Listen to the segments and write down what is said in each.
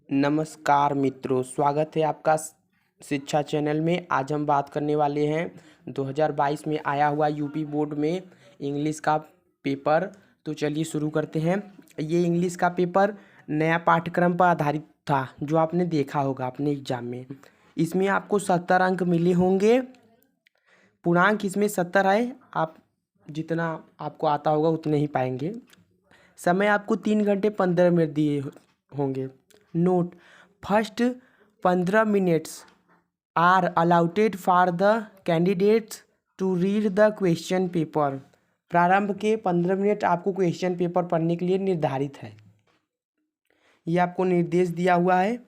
नमस्कार मित्रों, स्वागत है आपका शिक्षा चैनल में। आज हम बात करने वाले हैं 2022 में आया हुआ यूपी बोर्ड में इंग्लिश का पेपर। तो चलिए शुरू करते हैं। ये इंग्लिश का पेपर नया पाठ्यक्रम पर आधारित था, जो आपने देखा होगा अपने एग्जाम में। इसमें आपको 70 अंक मिले होंगे। पूर्णांक इसमें 70 है। आप जितना आपको आता होगा उतने ही पाएंगे। समय आपको 3 घंटे 15 मिनट दिए होंगे। Note: first 15 minutes are allotted for the candidates to read the question paper. प्रारंभ के 15 मिनट आपको क्वेश्चन पेपर पढ़ने के लिए निर्धारित है। ये आपको निर्देश दिया हुआ है।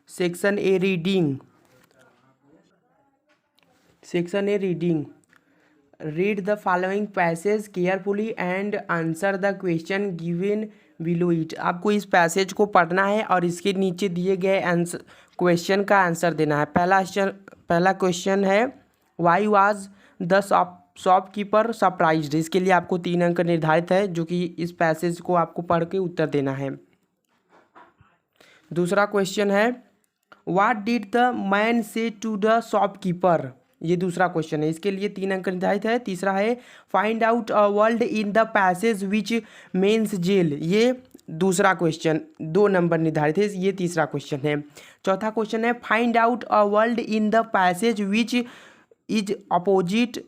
Section A reading. Read the following passage carefully and answer the question given below it। आपको इस पैसेज को पढ़ना है और इसके नीचे दिए गए आंसर क्वेश्चन का आंसर देना है। पहला क्वेश्चन है, why was the shopkeeper surprised. इसके लिए आपको 3 अंक निर्धारित है, जो कि इस पैसेज को आपको पढ़ के उत्तर देना है। दूसरा क्वेश्चन है, व्हाट डिड द मैन से टू द शॉपकीपर। ये दूसरा क्वेश्चन है, इसके लिए 3 अंक निर्धारित है। तीसरा है, find out a word in the passage which means jail. ये दूसरा क्वेश्चन, 2 नंबर निर्धारित है। ये तीसरा क्वेश्चन है। चौथा क्वेश्चन है, find out a word in the passage which is opposite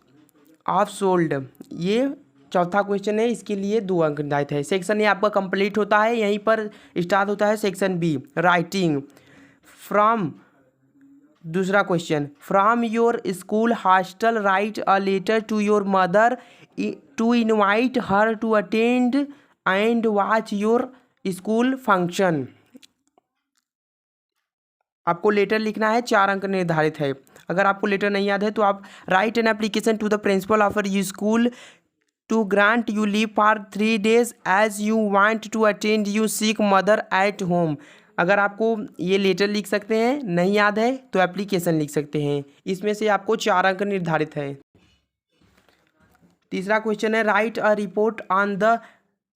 of sold. ये चौथा क्वेश्चन है, इसके लिए 2 अंक निर्धारित है। सेक्शन ए आपका कंप्लीट होता है, यहीं पर स्टार्ट होता है सेक्शन बी, राइटिंग। फ्रॉम दूसरा question, from your school hostel write a letter to your mother to invite her to attend and watch your school function. आपको लेटर लिखना है, 4 अंक निर्धारित है। अगर आपको लेटर नहीं याद है तो आप write an application to the principal of your school to grant you leave for 3 days as you want to attend you sick mother at home. अगर आपको ये लेटर लिख सकते हैं, नहीं याद है तो एप्लीकेशन लिख सकते हैं। इसमें से आपको 4 अंक निर्धारित है। तीसरा क्वेश्चन है, write a report on the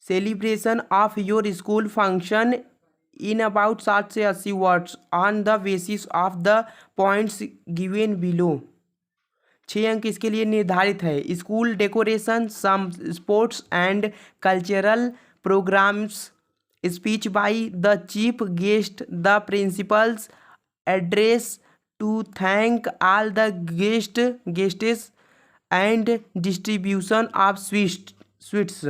celebration of your school function in about 60 से 80 words on the basis of the points given below. 6 अंक इसके लिए निर्धारित है। School decoration, some sports and cultural programs, speech by the chief guest, the principal's address to thank all the guests and distribution of sweets.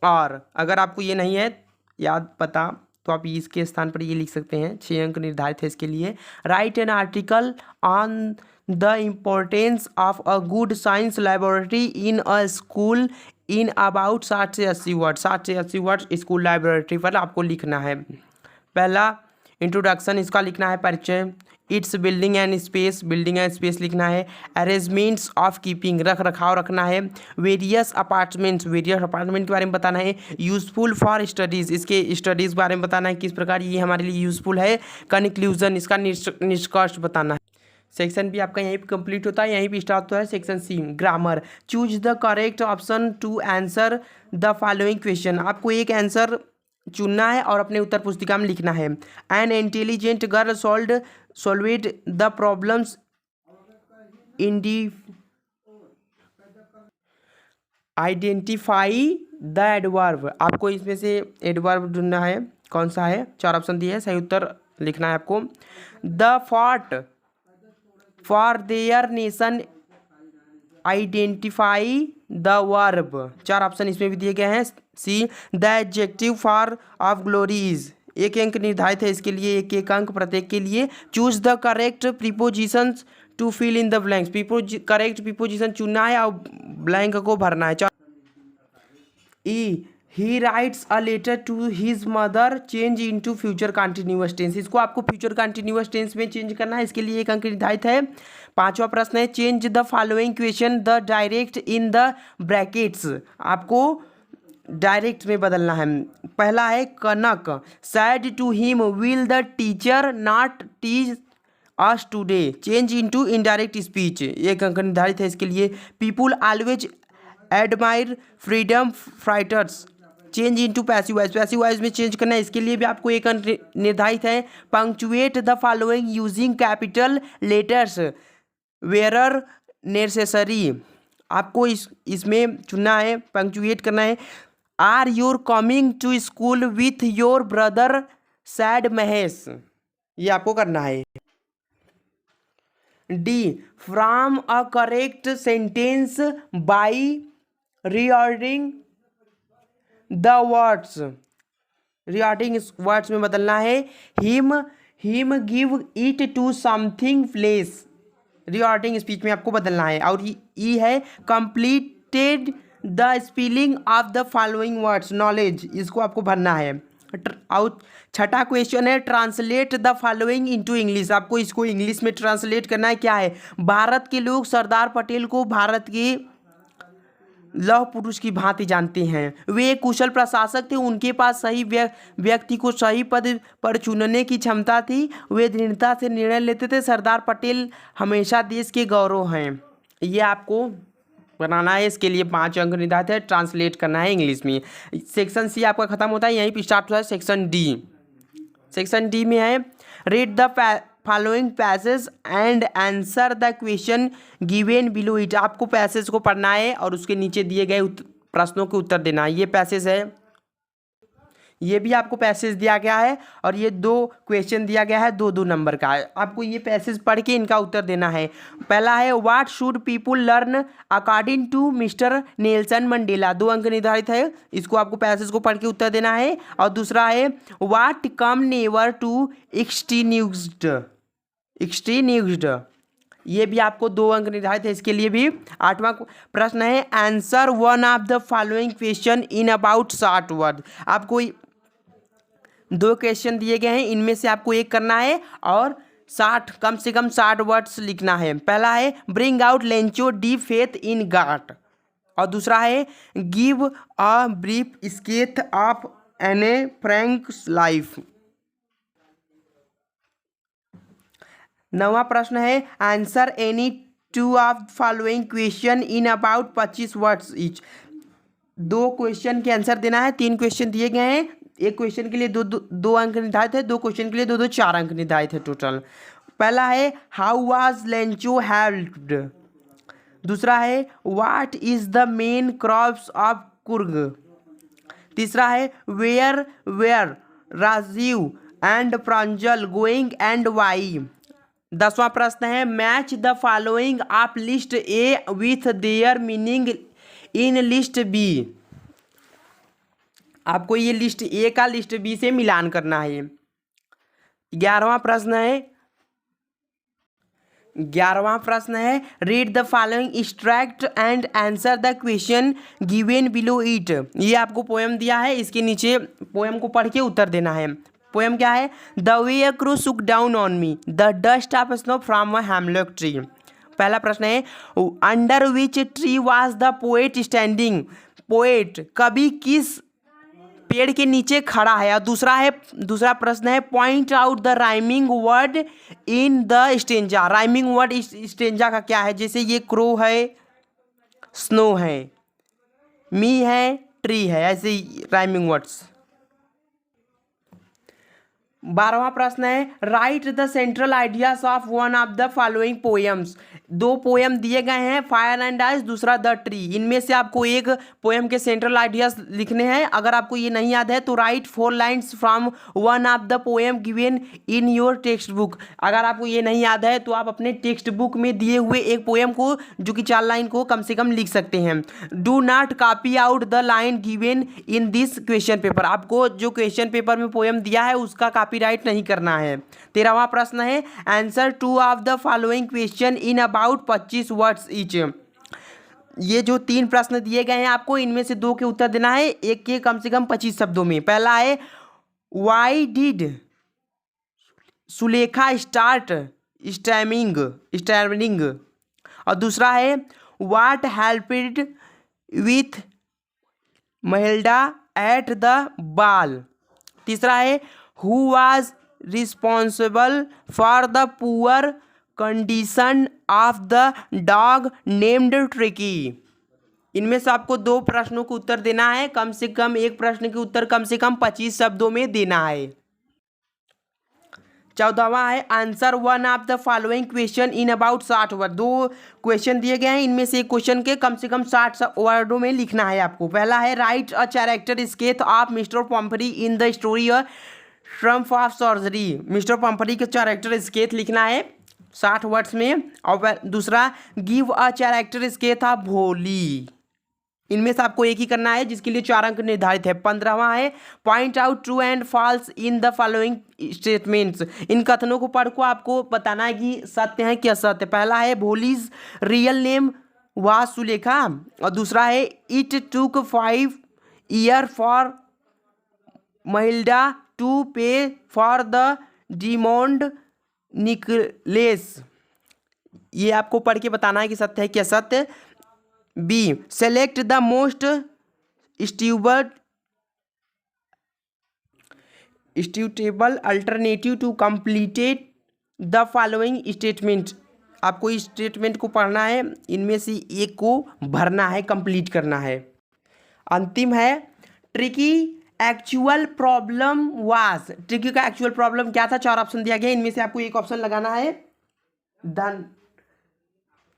और अगर आपको ये नहीं है याद पता तो आप इसके स्थान पर ये लिख सकते हैं। 6 अंक निर्धारित है इसके लिए। Right an article on the importance of a good science laboratory in a school in about 60 से 80 वर्ड। 60 से 80 वर्ड स्कूल लाइब्रेटरी पर आपको लिखना है। पहला इंट्रोडक्शन, इसका लिखना है परिचय। इट्स बिल्डिंग एंड स्पेस लिखना है। अरेंजमेंट्स ऑफ कीपिंग, रख रखाव रखना है। वेरियस अपार्टमेंट के बारे में बताना है। यूजफुल फॉर स्टडीज़, इसके स्टडीज़ के बारे में बताना है, किस प्रकार ये हमारे लिए यूजफुल है। कंक्लूजन, इसका निष्कर्ष बताना है। सेक्शन बी आपका यहीं पे कंप्लीट होता है, यहीं पे स्टार्ट होता है section C, grammar. Choose the correct option to answer the following question. आपको एक आंसर चुनना है और अपने उत्तर पुस्तिका में लिखना है। An intelligent girl solved the problems identify the adverb. आपको इसमें से एडवर्ब ढूंढना है, कौन सा है। 4 ऑप्शन दिए हैं, सही उत्तर लिखना है आपको। The fought for their nation identify the verb. 4 option इसमें भी दिए गए हैं। C, the adjective for of glory is. 1 अंक निर्धारित है इसके लिए, 1 अंक प्रत्येक के लिए। Choose the correct prepositions to fill in the blanks. Correct preposition चुनना है और ब्लैंक को भरना है। E, he writes a letter to his mother change into future continuous tense. इसको आपको फ्यूचर कंटिन्यूअस टेंस में चेंज करना है, इसके लिए 1 अंक निर्धारित है। 5वां प्रश्न है, change the following question the direct in the brackets. आपको डायरेक्ट में बदलना है। पहला है, Kanak said to him will the teacher not teach us today. Change into indirect speech, 1 अंक निर्धारित है इसके लिए। People always admire freedom fighters. Change into passive voice, passive voice में चेंज करना है, इसके लिए भी आपको एक अंक निर्धारित है। Punctuate the following using capital letters where necessary, आपको इसमें चुनना है, पंक्चुएट करना है। Are your coming to school with your brother said Mahesh, ये आपको करना है। D from a correct sentence by reordering the words, reordering words में बदलना है। Him give it to something place, reordering speech में आपको बदलना है। और ई है completed the spelling of the following words knowledge, इसको आपको भरना है। और छठा क्वेश्चन है translate the following into English, आपको इसको इंग्लिश में ट्रांसलेट करना है। क्या है, भारत के लोग सरदार पटेल को भारत के लौह पुरुष की भांति जानते हैं। वे एक कुशल प्रशासक थे, उनके पास सही व्यक्ति को सही पद पर चुनने की क्षमता थी, वे दृढ़ता से निर्णय लेते थे। सरदार पटेल हमेशा देश के गौरव हैं। ये आपको बनाना है, इसके लिए 5 अंक निर्धारित है, ट्रांसलेट करना है इंग्लिश में। सेक्शन सी आपका खत्म होता है, यहीं पर स्टार्ट होता है सेक्शन डी। सेक्शन डी में है read the following passage and answer the question given below it, आपको पैसेज को पढ़ना है और उसके नीचे दिए गए प्रश्नों के उत्तर देना है। ये पैसेज है, ये भी आपको पैसेज दिया गया है और ये 2 क्वेश्चन दिया गया है, 2-2 नंबर का है। आपको ये पैसेज पढ़ के इनका उत्तर देना है। पहला है what should people learn according to mister Nelson Mandela, 2 अंक निर्धारित है, इसको आपको पैसेज को पढ़ के उत्तर देना है। और दूसरा है व्हाट कम नेवर टू एक्सटीन्यूज्ड, ये भी आपको 2 अंक निर्धारित है, इसके लिए भी। 8वां प्रश्न है answer one of the following question in about short word, आपको 2 क्वेश्चन दिए गए हैं, इनमें से आपको एक करना है और 60 कम से कम 60 वर्ड्स लिखना है। पहला है bring out Lencho D faith in God, और दूसरा है give a brief sketch of एने फ्रैंक्स लाइफ। 9वां प्रश्न है answer any 2 of following question in about 25 words each, 2 question के आंसर देना है। 3 क्वेश्चन दिए गए हैं, एक क्वेश्चन के लिए 2 अंक निर्धारित है, 2 क्वेश्चन के लिए 2-2 4 अंक निर्धारित है टोटल। पहला है हाउ वाज लेंचो हेल्प्ड, दूसरा है what is the main crops of Coorg, तीसरा है where Rajiv and Pranjal going and why. 10वां प्रश्न है match the following of list A with their meaning in list B, आपको ये लिस्ट ए का लिस्ट बी से मिलान करना है। 11वां प्रश्न है read the following extract and answer the question given below it, ये आपको पोएम दिया है, इसके नीचे पोएम को पढ़ के उत्तर देना है। पोएम क्या है द वे अ क्रू सुक down on me the dust of snow from a hemlock tree. पहला प्रश्न है under which tree was the poet standing, poet कवि किस पेड़ के नीचे खड़ा है। और दूसरा प्रश्न है point out the rhyming word in the stanza, rhyming word इस स्टेंजा का क्या है, जैसे ये क्रो है, स्नो है, मी है, ट्री है, ऐसे राइमिंग वर्ड्स। 12वां प्रश्न है right the central ideas of one of the following poems, 2 poem दिए गए हैं फायर एंड आइस, दूसरा द ट्री, इनमें से आपको एक पोएम के सेंट्रल आइडियाज लिखने हैं। अगर आपको ये नहीं याद है तो right 4 lines from one of the poem given in your text book, अगर आपको ये नहीं याद है तो आप अपने टेक्स्ट बुक में दिए हुए एक पोएम को जो कि 4 लाइन को कम से कम लिख सकते हैं। Do not copy out the line given in this question paper, आपको जो क्वेश्चन पेपर में पोएम दिया है उसका कॉपीराइट नहीं करना है। 13वां प्रश्न है answer 2 of the following question in about 25 words each, ये जो 3 प्रश्न दिए गए हैं आपको इनमें से 2 के उत्तर देना है, एक के कम से कम 25 शब्दों में। पहला है why did Sulekha start stammering, और दूसरा है what helped with Mathilda at the ball, तीसरा है who was responsible for the poor condition of the dog named Tricky। इनमें से आपको 2 प्रश्नों को उत्तर देना है, कम से कम एक प्रश्न के उत्तर कम से कम 25 शब्दों में देना है। 14वां है answer one of the following question in about 60 word. 2 question दिए गए हैं, इनमें से एक क्वेश्चन के कम से कम 60 वर्डों में लिखना है आपको। पहला है write a character sketch of mister Pumphrey in the story triumph of surgery. Mister Pumphrey के कैरेक्टर स्केच लिखना है 60 वर्ड्स में। और दूसरा give a character sketch of भोली। इनमें से आपको एक ही करना है जिसके लिए 4 अंक निर्धारित है। 15वां है point out true and false in the following statements. इन कथनों को पढ़ को आपको बताना है कि सत्य है कि असत्य। पहला है Bholi's real name was Sulekha, और दूसरा है it took 5 year for Mathilda to pay for the diamond necklace. ये आपको पढ़ के बताना है कि सत्य है कि असत्य। B select the most suitable alternative to completed the following statement. आपको इस स्टेटमेंट को पढ़ना है, इनमें से एक को भरना है, कंप्लीट करना है। अंतिम है tricky actual problem was. Tricky का एक्चुअल प्रॉब्लम क्या था? 4 ऑप्शन दिया गया, इनमें से आपको एक ऑप्शन लगाना है।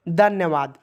धन्यवाद।